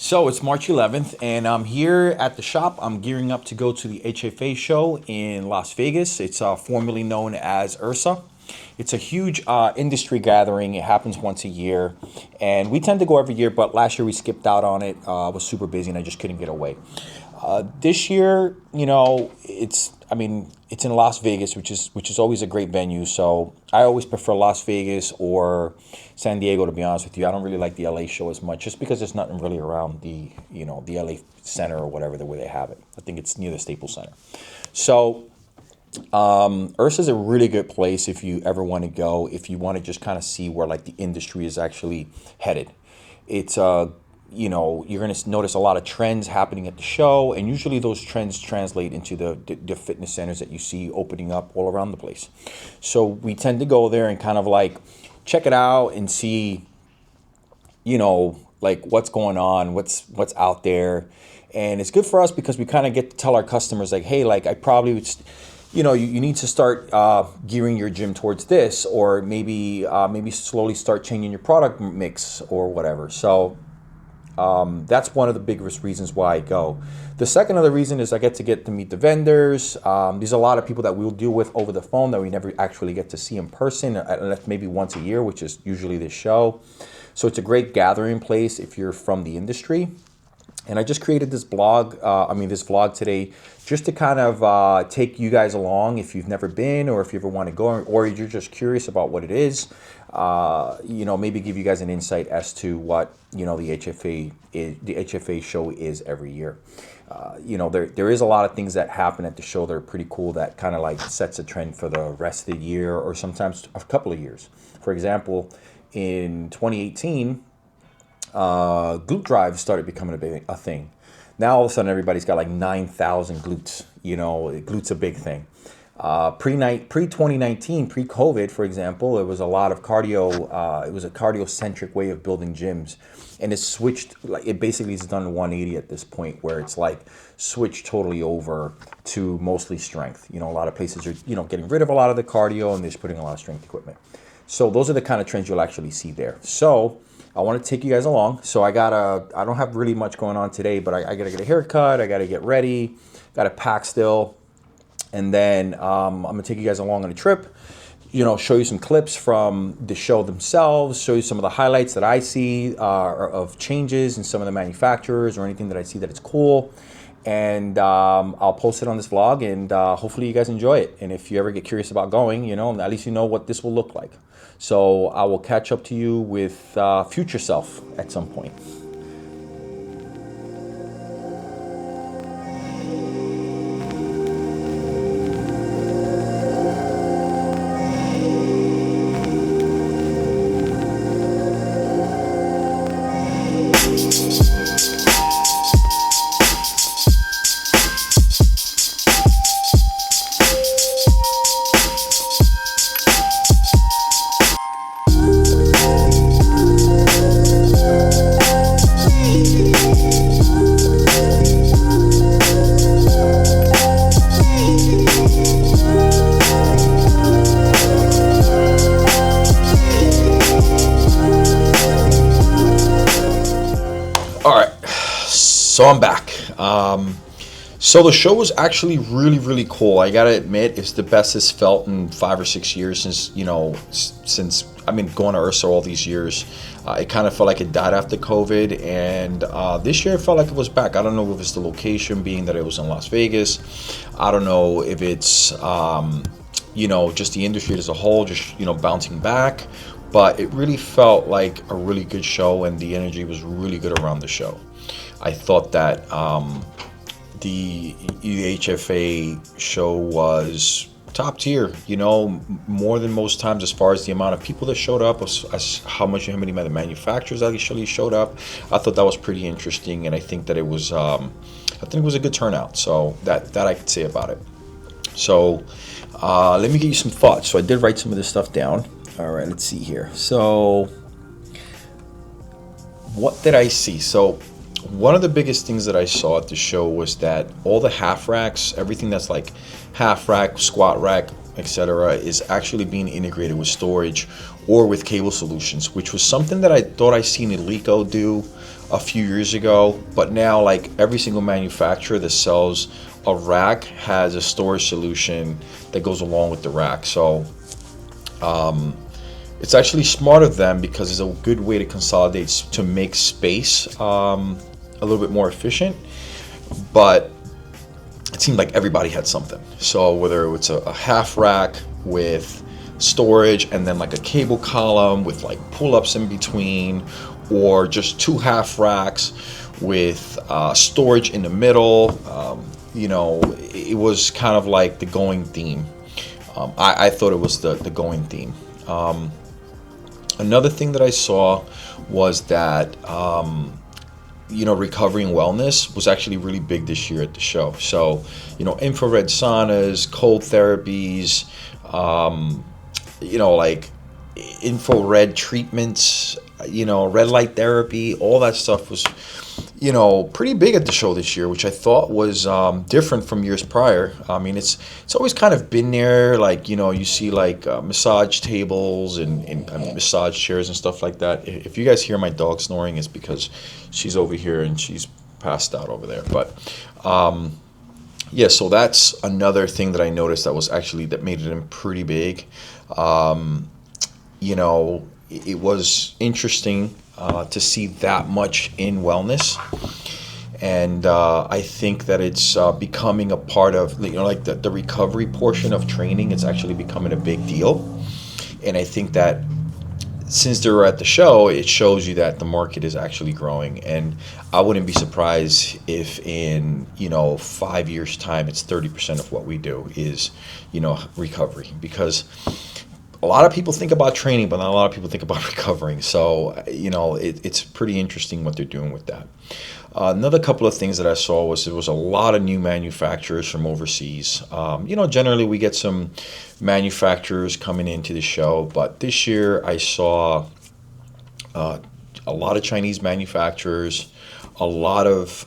So it's March 11th, and I'm here at the shop. I'm gearing up to go to the HFA show in Las Vegas. It's formerly known as Ursa. It's a huge industry gathering. It happens once a year, and we tend to go every year, but last year we skipped out on it. I was super busy, and I just couldn't get away. This year, it's in Las Vegas, which is always a great venue. So I always prefer Las Vegas or San Diego, to be honest with you. I don't really like the LA show as much, just because there's nothing really around the LA Center or whatever the way they have it. I think it's near the Staples Center. So Ursa is a really good place if you ever want to go. If you want to just kind of see where like the industry is actually headed. It's you're going to notice a lot of trends happening at the show, and usually those trends translate into the fitness centers that you see opening up all around the place. So we tend to go there and kind of like check it out and see, like what's going on, what's out there. And it's good for us because we kind of get to tell our customers like, hey, like I probably would, you need to start gearing your gym towards this, or maybe slowly start changing your product mix or whatever. So that's one of the biggest reasons why I go. The second other reason is I get to meet the vendors. There's a lot of people that we'll deal with over the phone that we never actually get to see in person, unless maybe once a year, which is usually this show. So it's a great gathering place if you're from the industry. And I just created this vlog today, just to kind of take you guys along if you've never been, or if you ever want to go, or you're just curious about what it is. Maybe give you guys an insight as to what the HFA show is every year. There is a lot of things that happen at the show that are pretty cool, that kind of like sets a trend for the rest of the year, or sometimes a couple of years. For example, in 2018, glute drive started becoming a thing. Now all of a sudden everybody's got like 9,000 glutes. Glutes a big thing. Pre-2019, pre-COVID, for example, it was a lot of cardio. It was a cardio-centric way of building gyms, and it's switched. Like it basically is done 180 at this point, where it's like switched totally over to mostly strength. A lot of places are getting rid of a lot of the cardio, and they're just putting a lot of strength equipment. So those are the kind of trends you'll actually see there. So I want to take you guys along. So I don't have really much going on today, but I gotta get a haircut. I gotta get ready. Gotta pack still. And then I'm going to take you guys along on a trip, show you some clips from the show themselves, show you some of the highlights that I see of changes in some of the manufacturers, or anything that I see that it's cool. And I'll post it on this vlog, and hopefully you guys enjoy it. And if you ever get curious about going, at least you know what this will look like. So I will catch up to you with future self at some point. So I'm back. So the show was actually really, really cool. I gotta admit, it's the best it's felt in 5 or 6 years since I've been going to Ursa all these years. It kind of felt like it died after COVID, and this year it felt like it was back. I don't know if it's the location, being that it was in Las Vegas. I don't know if it's just the industry as a whole, just bouncing back. But it really felt like a really good show, and the energy was really good around the show. I thought that the HFA show was top tier, more than most times, as far as the amount of people that showed up, as how many of the manufacturers actually showed up. I thought that was pretty interesting, and I think that it was a good turnout. So that I could say about it. So let me give you some thoughts. So I did write some of this stuff down. All right, let's see here. So what did I see? So one of the biggest things that I saw at the show was that all the half racks, everything that's like half rack, squat rack, etc., is actually being integrated with storage or with cable solutions, which was something that I thought I seen Eleiko do a few years ago, but now like every single manufacturer that sells a rack has a storage solution that goes along with the rack. So it's actually smart of them because it's a good way to consolidate, to make space a little bit more efficient. But it seemed like everybody had something. So whether it's a half rack with storage and then like a cable column with like pull-ups in between, or just two half racks with storage in the middle, it was kind of like the going theme. I thought it was the going theme. Another thing that I saw was that recovery and wellness was actually really big this year at the show. So, infrared saunas, cold therapies, like infrared treatments, red light therapy, all that stuff was, pretty big at the show this year, which I thought was different from years prior. I mean, it's always kind of been there, like, you see like massage tables and massage chairs and stuff like that. If you guys hear my dog snoring, it's because she's over here and she's passed out over there. But yeah, so that's another thing that I noticed that made it pretty big. It was interesting to see that much in wellness, and I think that it's becoming a part of like the recovery portion of training. It's actually becoming a big deal, and I think that since they're at the show, it shows you that the market is actually growing. And I wouldn't be surprised if in 5 years time it's 30% of what we do is recovery, because a lot of people think about training, but not a lot of people think about recovering. So, it's pretty interesting what they're doing with that. Another couple of things that I saw was there was a lot of new manufacturers from overseas. Generally we get some manufacturers coming into the show, but this year I saw a lot of Chinese manufacturers, a lot of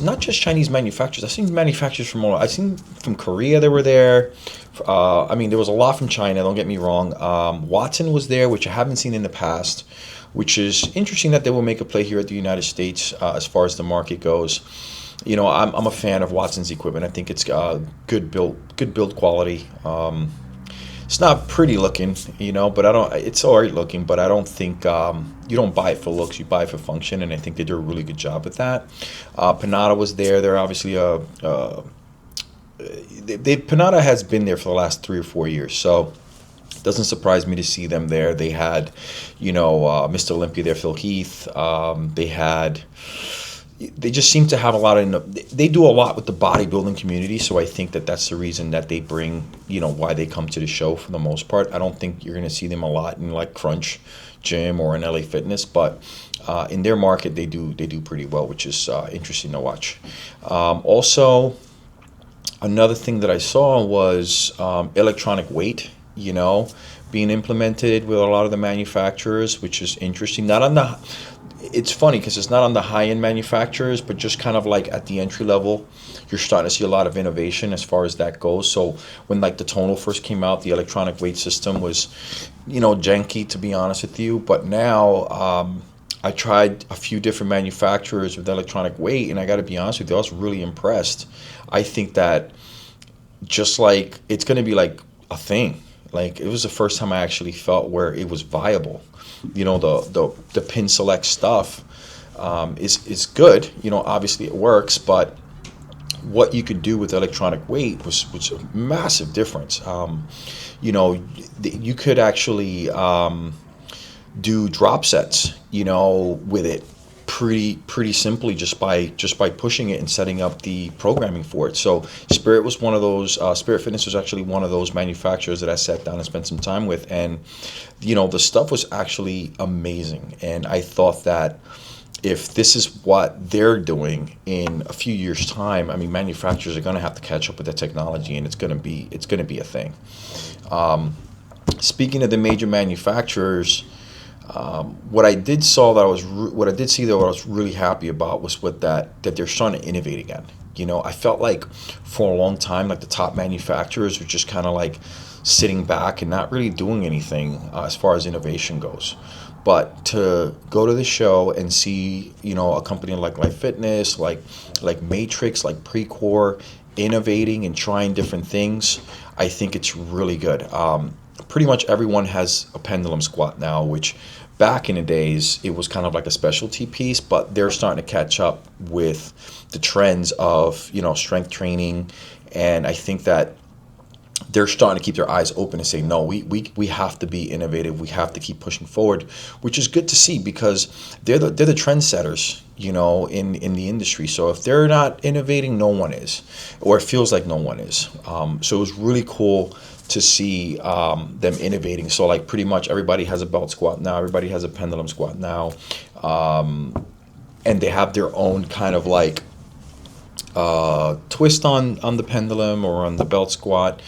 not just Chinese manufacturers. I've seen manufacturers from Korea. They were there. There was a lot from China. Don't get me wrong. Watson was there, which I haven't seen in the past, which is interesting that they will make a play here at the United States as far as the market goes. I'm a fan of Watson's equipment. I think it's good build quality. It's not pretty looking, but it's all right looking, but I don't think, you don't buy it for looks, you buy it for function, and I think they do a really good job with that. Panada was there. They're obviously Panada has been there for the last 3 or 4 years, so it doesn't surprise me to see them there. They had, Mr. Olympia there, Phil Heath. They just seem to have they do a lot with the bodybuilding community, so I think that that's the reason that they bring, why they come to the show for the most part. I don't think you're going to see them a lot in like Crunch Gym or in LA Fitness, but in their market they do pretty well, which is interesting to watch. Also, another thing that I saw was electronic weight, being implemented with a lot of the manufacturers, which is interesting. It's funny because it's not on the high-end manufacturers, but just kind of like at the entry level, you're starting to see a lot of innovation as far as that goes. So when like the tonal first came out, the electronic weight system was, janky, to be honest with you. But now I tried a few different manufacturers with electronic weight, and I got to be honest with you, I was really impressed. I think that just like it's going to be like a thing. Like it was the first time I actually felt where it was viable. The pin select stuff is good. Obviously it works, but what you could do with electronic weight was a massive difference. You could actually do drop sets, with it pretty simply just by pushing it and setting up the programming for it. So Spirit was one of those. Spirit Fitness was actually one of those manufacturers that I sat down and spent some time with, and the stuff was actually amazing. And I thought that if this is what they're doing in a few years' time, manufacturers are going to have to catch up with the technology, and it's going to be a thing. Speaking of the major manufacturers, what I did see that I was really happy about was that they're starting to innovate again. I felt like for a long time, like the top manufacturers were just kind of like sitting back and not really doing anything as far as innovation goes. But to go to the show and see, a company like Life Fitness, like Matrix, like Precor, innovating and trying different things, I think it's really good. Pretty much everyone has a pendulum squat now, which back in the days it was kind of like a specialty piece, but they're starting to catch up with the trends of strength training, and I think that they're starting to keep their eyes open and say, no, we have to be innovative. We have to keep pushing forward, which is good to see because they're the trendsetters, in the industry. So if they're not innovating, no one is, or it feels like no one is. So it was really cool to see them innovating. So like pretty much everybody has a belt squat now. Everybody has a pendulum squat now. And they have their own kind of like twist on the pendulum or on the belt squat.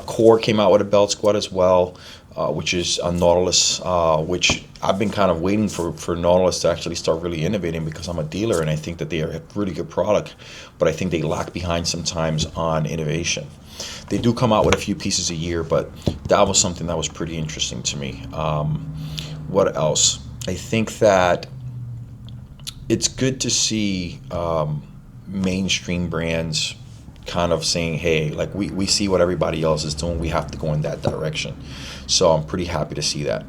Core came out with a belt squat as well, which is a Nautilus, which I've been kind of waiting for Nautilus to actually start really innovating because I'm a dealer and I think that they are a really good product, but I think they lag behind sometimes on innovation. They do come out with a few pieces a year, but that was something that was pretty interesting to me. What else? I think that it's good to see mainstream brands kind of saying, hey, like we see what everybody else is doing, we have to go in that direction. So I'm pretty happy to see that.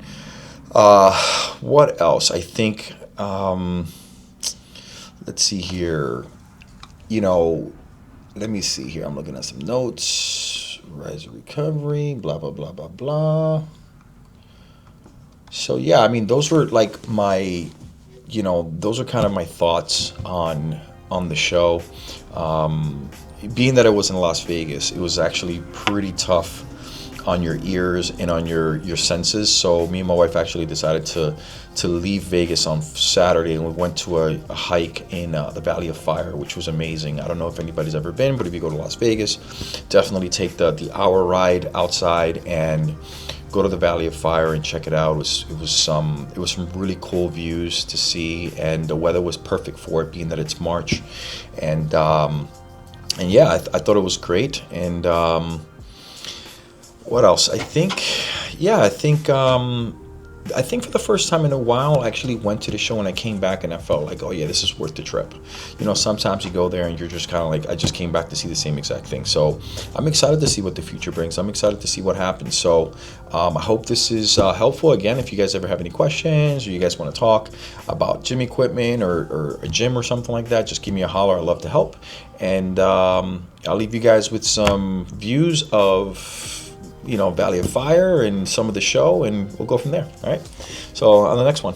What else? I think, let's see here, let me see here. I'm looking at some notes. Rise of recovery, blah, blah, blah, blah, blah. So yeah, I mean, those were like my, those are kind of my thoughts on the show. Being that it was in Las Vegas, it was actually pretty tough on your ears and on your senses. So me and my wife actually decided to leave Vegas on Saturday, and we went to a hike in the Valley of Fire, which was amazing. I don't know if anybody's ever been, but if you go to Las Vegas, definitely take the hour ride outside and go to the Valley of Fire and check it out. It was some really cool views to see, and the weather was perfect for it, being that it's March, and yeah, I thought it was great. And what else? I think for the first time in a while, I actually went to the show and I came back and I felt like, oh yeah, this is worth the trip. Sometimes you go there and you're just kind of like, I just came back to see the same exact thing. So I'm excited to see what the future brings. I'm excited to see what happens. So I hope this is helpful. Again, if you guys ever have any questions or you guys want to talk about gym equipment or a gym or something like that, just give me a holler. I'd love to help. And I'll leave you guys with some views of Valley of Fire and some of the show, and we'll go from there. All right. So on the next one.